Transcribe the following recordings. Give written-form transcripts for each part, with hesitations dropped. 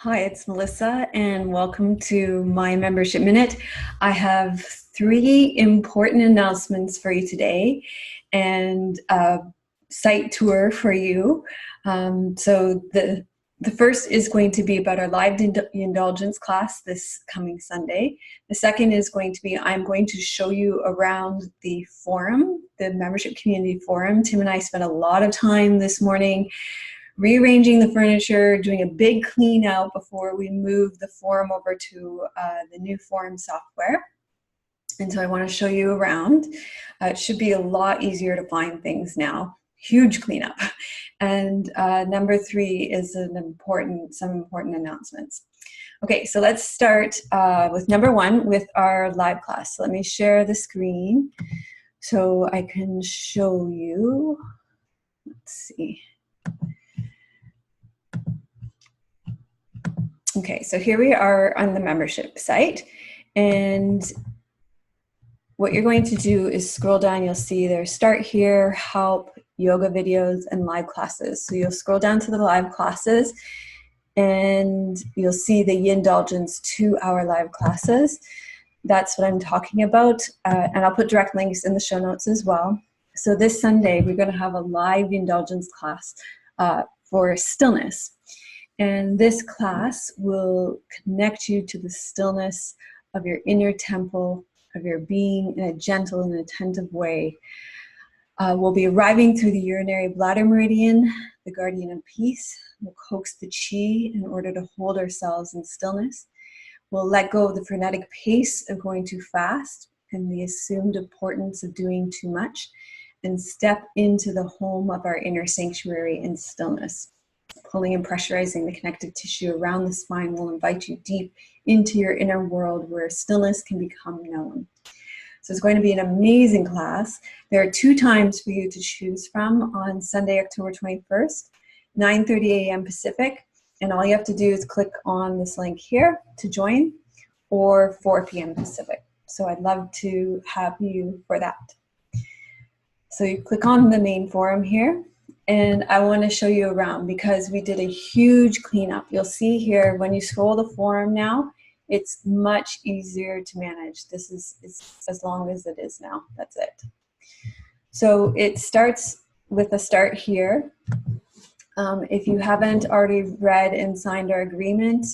Hi, it's Melissa, and welcome to my membership minute. I have 3 important announcemements for you today and a site tour for you. So the first is going to be about our live indulgence class this coming Sunday. The second is going to be, I'm going to show you around the forum, the membership community forum. Tim and I spent a lot of time this morning rearranging the furniture, doing a big clean out before we move the forum over to the new forum software. And so I want to show you around. It should be a lot easier to find things now. Huge cleanup. And number 3 is some important announcements. Okay, so let's start with number 1 with our live class. So let me share the screen so I can show you. Let's see. Okay, so here we are on the membership site, and what you're going to do is scroll down. You'll see there's start here, help, yoga videos, and live classes. So you'll scroll down to the live classes, and you'll see the Yin Indulgence 2-hour live classes. That's what I'm talking about, and I'll put direct links in the show notes as well. So this Sunday, we're going to have a live indulgence class for Stillness. And this class will connect you to the stillness of your inner temple, of your being, in a gentle and attentive way. We'll be arriving through the urinary bladder meridian, the guardian of peace. We'll coax the chi in order to hold ourselves in stillness. We'll let go of the frenetic pace of going too fast and the assumed importance of doing too much, and step into the home of our inner sanctuary in stillness. Pulling and pressurizing the connective tissue around the spine will invite you deep into your inner world where stillness can become known. So it's going to be an amazing class. There are 2 times for you to choose from on Sunday, October 21st, 9:30 a.m. Pacific, and all you have to do is click on this link here to join, or 4 p.m. Pacific. So I'd love to have you for that. So you click on the main forum here, and I want to show you around because we did a huge cleanup. You'll see here when you scroll the forum now, it's much easier to manage. This is as long as it is now. That's it. So it starts with a start here. If you haven't already read and signed our agreement,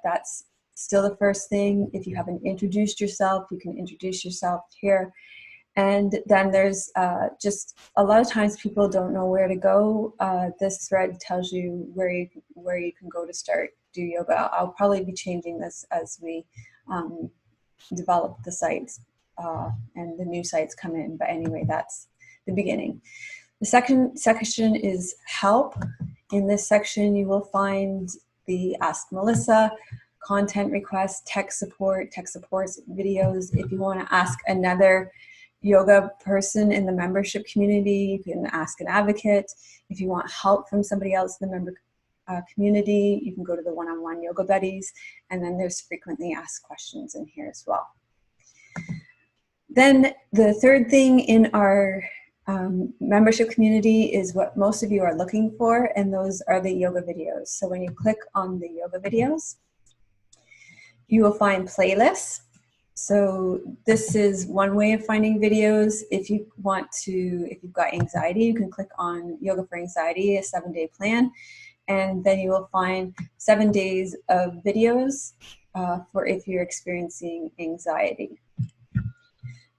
that's still the first thing. If you haven't introduced yourself, you can introduce yourself here. And then there's just a lot of times people don't know where to go. This thread tells you where you can go to start do yoga. I'll probably be changing this as we develop the sites and the new sites come in. But anyway, that's the beginning. The second section is help. In this section, you will find the Ask Melissa, content requests, tech support videos. If you want to ask another yoga person in the membership community, you can ask an advocate. If you want help from somebody else in the member community, you can go to the one-on-one yoga buddies, and then there's frequently asked questions in here as well. Then the third thing in our membership community is what most of you are looking for, and those are the yoga videos. So when you click on the yoga videos, you will find playlists. So this is one way of finding videos. If you've got anxiety, you can click on Yoga for Anxiety, a 7-day plan, and then you will find 7 days of videos for if you're experiencing anxiety.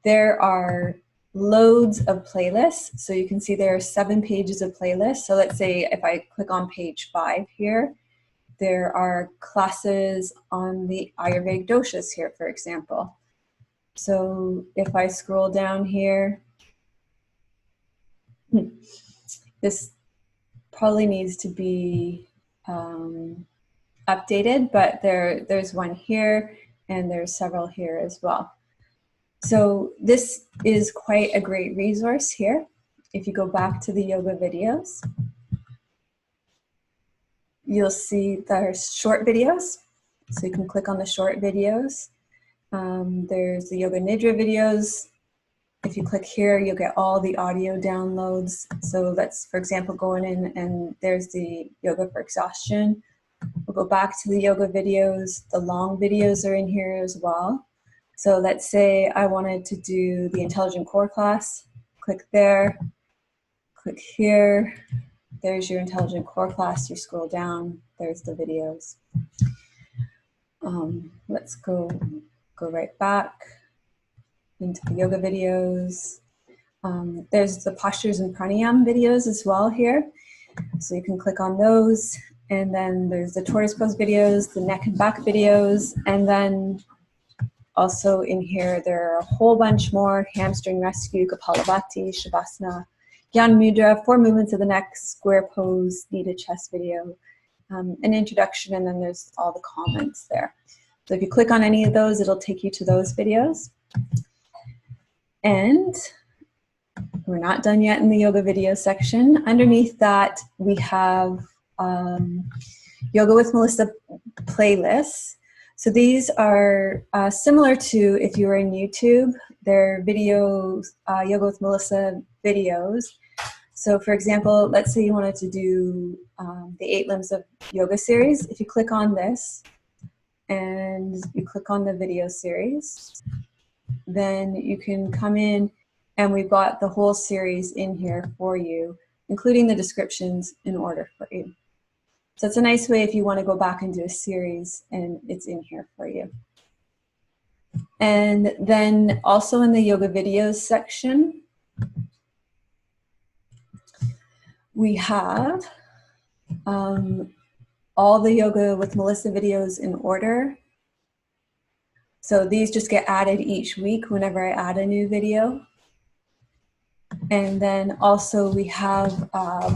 There are loads of playlists. So you can see there are 7 pages of playlists. So let's say if I click on page 5 here, there are classes on the Ayurvedic doshas here, for example. So if I scroll down here, this probably needs to be updated, but there's one here and there's several here as well. So this is quite a great resource here. If you go back to the yoga videos, you'll see there's short videos. So you can click on the short videos. There's the Yoga Nidra videos. If you click here, you'll get all the audio downloads. So that's, for example, going in and there's the Yoga for Exhaustion We'll go back to the yoga videos. The long videos are in here as well. So let's say I wanted to do the Intelligent Core class. Click there, click here. There's your Intelligent Core class. You scroll down, there's the videos. Let's go right back into the yoga videos. There's the postures and pranayama videos as well here. So you can click on those. And then there's the tortoise pose videos, the neck and back videos. And then also in here, there are a whole bunch more: hamstring rescue, Kapalabhati, Shavasana, Gyan Mudra, 4 movements of the neck, square pose, knee to chest video, an introduction, and then there's all the comments there. So if you click on any of those, it'll take you to those videos. And we're not done yet in the yoga video section. Underneath that, we have Yoga with Melissa playlists. So these are similar to if you were in YouTube. They're videos, Yoga with Melissa videos. So for example, let's say you wanted to do the 8 limbs of yoga series. If you click on this and you click on the video series, then you can come in and we've got the whole series in here for you, including the descriptions in order for you. So it's a nice way if you want to go back and do a series, and it's in here for you. And then also in the yoga videos section, we have all the Yoga with Melissa videos in order. So these just get added each week whenever I add a new video. And then also we have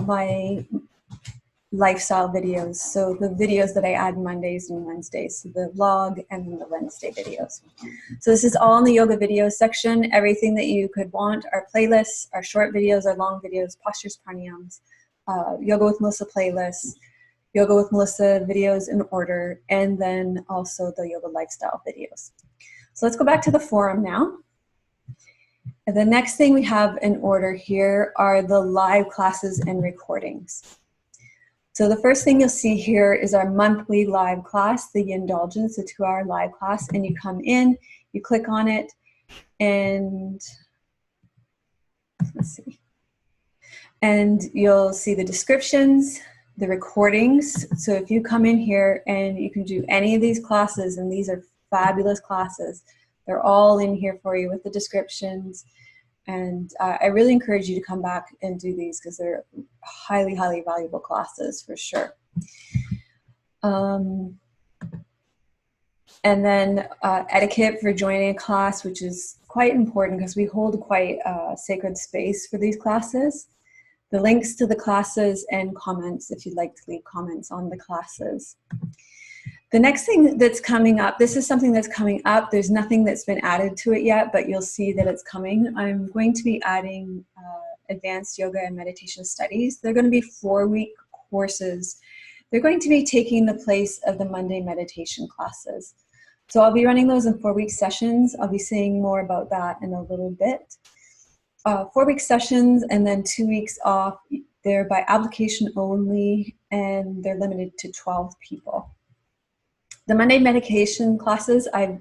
my lifestyle videos. So the videos that I add Mondays and Wednesdays, so the vlog and then the Wednesday videos. So this is all in the yoga videos section. Everything that you could want, our playlists, our short videos, our long videos, postures, pranayams, Yoga with Melissa playlists, Yoga with Melissa videos in order, and then also the yoga lifestyle videos. So let's go back to the forum now. And the next thing we have in order here are the live classes and recordings. So the first thing you'll see here is our monthly live class, the Indulgence, a 2-hour live class. And you come in, you click on it, and let's see. And you'll see the descriptions, the recordings. So if you come in here and you can do any of these classes, and these are fabulous classes, they're all in here for you with the descriptions. And I really encourage you to come back and do these because they're highly, highly valuable classes for sure. And then etiquette for joining a class, which is quite important because we hold quite a sacred space for these classes. The links to the classes and comments if you'd like to leave comments on the classes. The next thing that's coming up, this is something that's coming up. There's nothing that's been added to it yet, but you'll see that it's coming. I'm going to be adding advanced yoga and meditation studies. They're going to be 4-week courses. They're going to be taking the place of the Monday meditation classes. So I'll be running those in 4-week sessions. I'll be saying more about that in a little bit. 4-week sessions and then 2 weeks off. They're by application only, and they're limited to 12 people. The Monday meditation classes, I've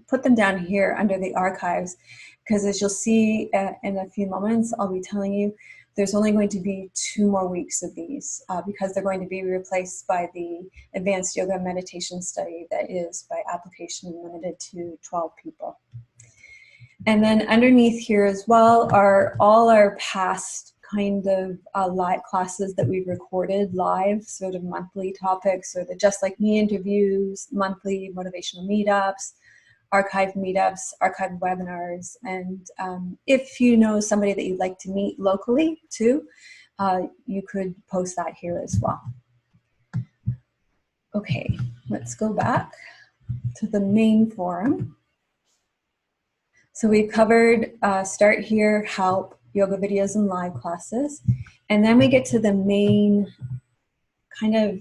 put them down here under the archives because as you'll see in a few moments, I'll be telling you there's only going to be 2 more weeks of these because they're going to be replaced by the advanced yoga meditation study that is by application and limited to 12 people. And then underneath here as well are all our past kind of live classes that we've recorded live, sort of monthly topics, or the Just Like Me interviews, monthly motivational meetups, archived meetups, archived webinars. And if you know somebody that you'd like to meet locally too, you could post that here as well. Okay, let's go back to the main forum. So we've covered start here, help, yoga videos and live classes. And then we get to the main kind of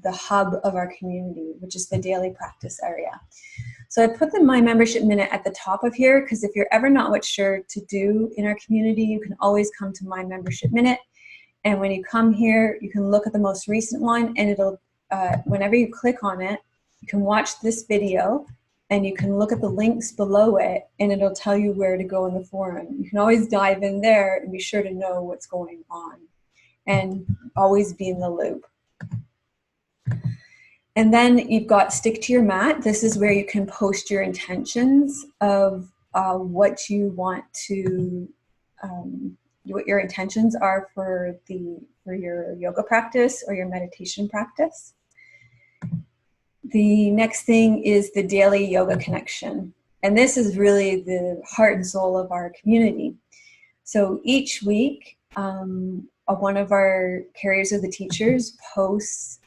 the hub of our community, which is the daily practice area. So I put the My Membership Minute at the top of here because if you're ever not sure what to do in our community, you can always come to My Membership Minute. And when you come here, you can look at the most recent one and it'll whenever you click on it, you can watch this video and you can look at the links below it and it'll tell you where to go in the forum. You can always dive in there and be sure to know what's going on and always be in the loop. And then you've got stick to your mat. This is where you can post your intentions of what you want to, what your intentions are for your yoga practice or your meditation practice. The next thing is the daily yoga connection. And this is really the heart and soul of our community. So each week, one of our carriers of the teachers posts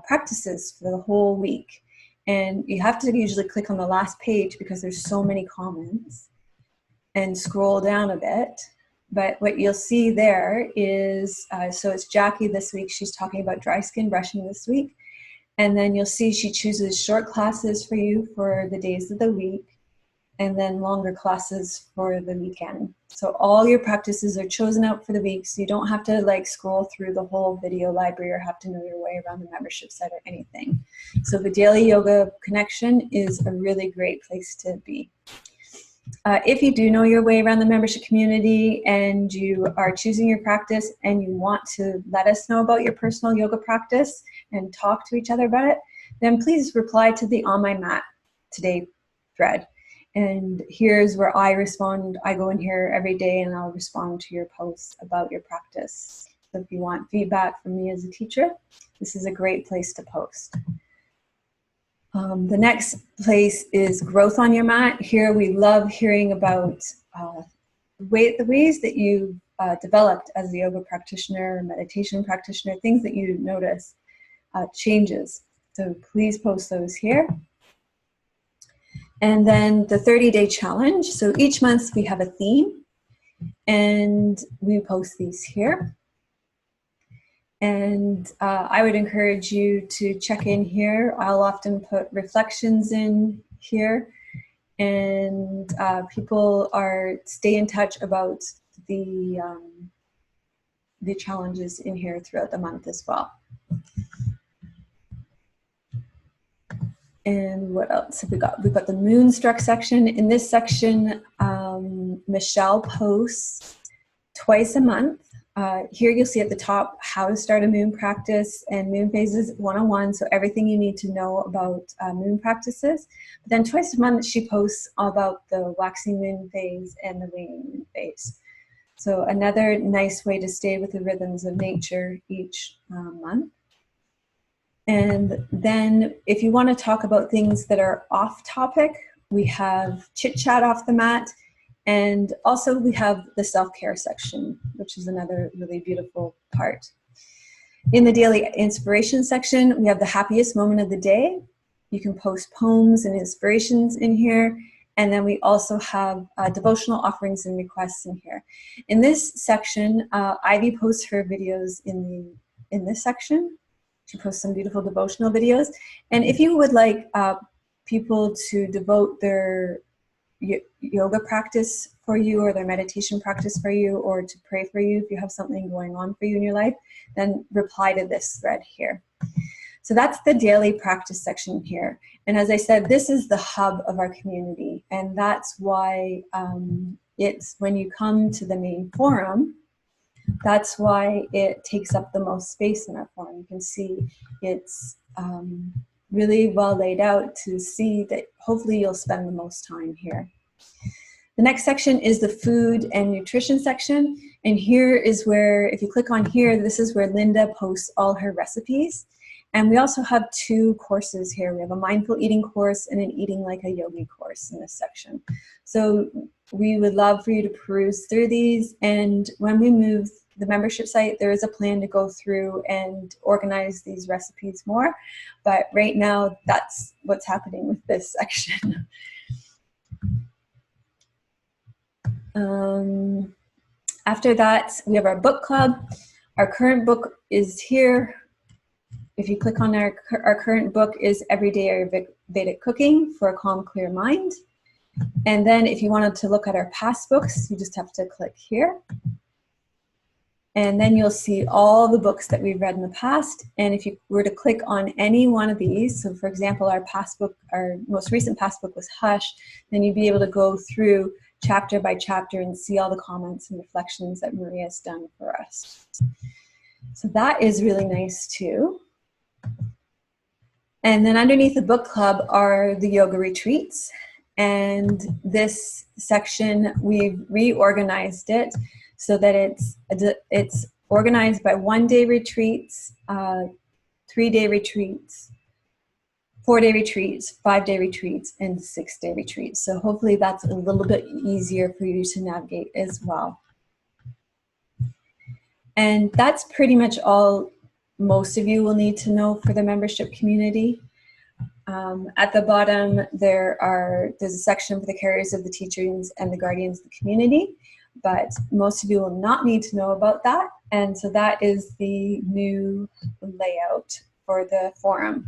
practices for the whole week. And you have to usually click on the last page because there's so many comments and scroll down a bit. But what you'll see there is, so it's Jackie this week. She's talking about dry skin brushing this week. And then you'll see she chooses short classes for you for the days of the week and then longer classes for the weekend. So all your practices are chosen out for the week, so you don't have to like scroll through the whole video library or have to know your way around the membership site or anything. So the daily yoga connection is a really great place to be. If you do know your way around the membership community and you are choosing your practice and you want to let us know about your personal yoga practice and talk to each other about it, then please reply to the On My Mat Today thread. And here's where I respond. I go in here every day and I'll respond to your posts about your practice. So if you want feedback from me as a teacher, this is a great place to post. The next place is growth on your mat. Here we love hearing about the ways that you've developed as a yoga practitioner, meditation practitioner, things that you notice, changes. So please post those here. And then the 30-day challenge. So each month we have a theme and we post these here. And I would encourage you to check in here. I'll often put reflections in here, and people stay in touch about the challenges in here throughout the month as well. And what else have we got? We've got the Moonstruck section. In this section, Michelle posts twice a month. Here you'll see at the top how to start a moon practice and moon phases 101, so everything you need to know about moon practices. But then twice a month she posts about the waxing moon phase and the waning moon phase. So another nice way to stay with the rhythms of nature each month. And then if you want to talk about things that are off topic, we have chit chat off the mat. And also we have the self-care section, which is another really beautiful part. In the daily inspiration section, we have the happiest moment of the day. You can post poems and inspirations in here. And then we also have devotional offerings and requests in here. In this section, Ivy posts her videos in this section. She posts some beautiful devotional videos. And if you would like people to devote their yoga practice for you or their meditation practice for you or to pray for you if you have something going on for you in your life, then reply to this thread here. So that's the daily practice section here. And as I said, this is the hub of our community. And that's why it's when you come to the main forum, that's why it takes up the most space in our forum. You can see it's really well laid out to see that hopefully you'll spend the most time here. The next section is the food and nutrition section. And here is where, if you click on here, this is where Linda posts all her recipes. And we also have two courses here. We have a mindful eating course and an eating like a yogi course in this section. So we would love for you to peruse through these. And when we move the membership site, there is a plan to go through and organize these recipes more. But right now, that's what's happening with this section. After that, we have our book club. Our current book is here. If you click on our current book is Everyday Ayurvedic Cooking for a Calm, Clear Mind. And then if you wanted to look at our past books, you just have to click here. And then you'll see all the books that we've read in the past. And if you were to click on any one of these, so for example, our most recent past book was Hush, then you'd be able to go through chapter by chapter and see all the comments and reflections that Maria's done for us. So that is really nice too. And then underneath the book club are the yoga retreats. And this section, we've reorganized it so that it's organized by 1-day retreats, 3-day retreats, 4-day retreats, 5-day retreats, and 6-day retreats. So hopefully that's a little bit easier for you to navigate as well. And that's pretty much all most of you will need to know for the membership community. At the bottom, there's a section for the carriers of the teachings and the guardians of the community, but most of you will not need to know about that. And so that is the new layout for the forum.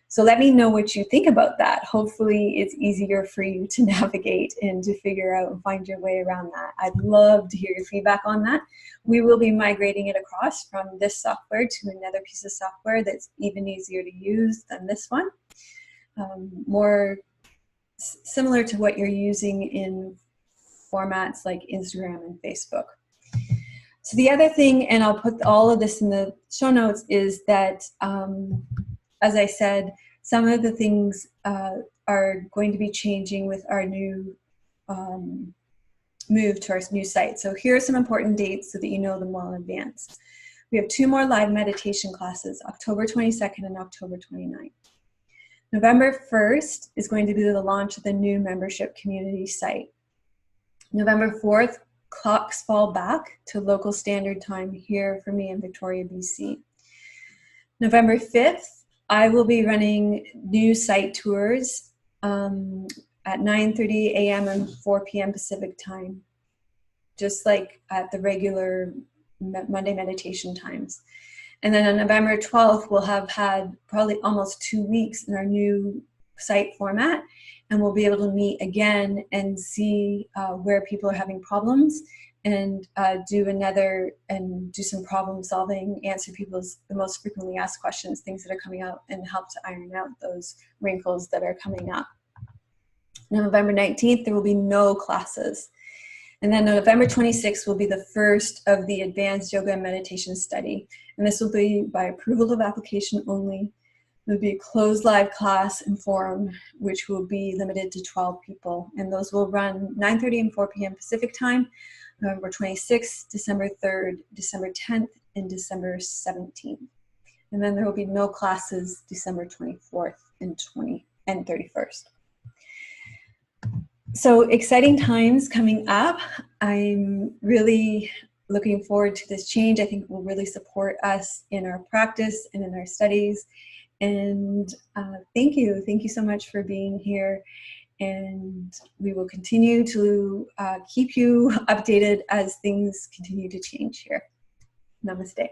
So let me know what you think about that. Hopefully it's easier for you to navigate and to figure out and find your way around that. I'd love to hear your feedback on that. We will be migrating it across from this software to another piece of software that's even easier to use than this one. More similar to what you're using in formats like Instagram and Facebook. So the other thing, and I'll put all of this in the show notes, is that, as I said, some of the things are going to be changing with our new move to our new site. So here are some important dates so that you know them well in advance. We have 2 more live meditation classes, October 22nd and October 29th. November 1st is going to be the launch of the new membership community site. November 4th, clocks fall back to local standard time here for me in Victoria, BC. November 5th, I will be running new site tours at 9:30 a.m. and 4 p.m. Pacific time, just like at the regular Monday meditation times. And then on November 12th, we'll have had probably almost 2 weeks in our new site format, and we'll be able to meet again and see where people are having problems and do some problem solving, answer the most frequently asked questions, things that are coming up, and help to iron out those wrinkles that are coming up. On November 19th, there will be no classes. And then November 26th will be the first of the Advanced Yoga and Meditation Study. And this will be by approval of application only. There will be a closed live class and forum, which will be limited to 12 people. And those will run 9:30 and 4 p.m. Pacific time, November 26th, December 3rd, December 10th, and December 17th. And then there will be no classes December 24th and 31st. So exciting times coming up. I'm really looking forward to this change. I think it will really support us in our practice and in our studies. And thank you so much for being here. And we will continue to keep you updated as things continue to change here. Namaste.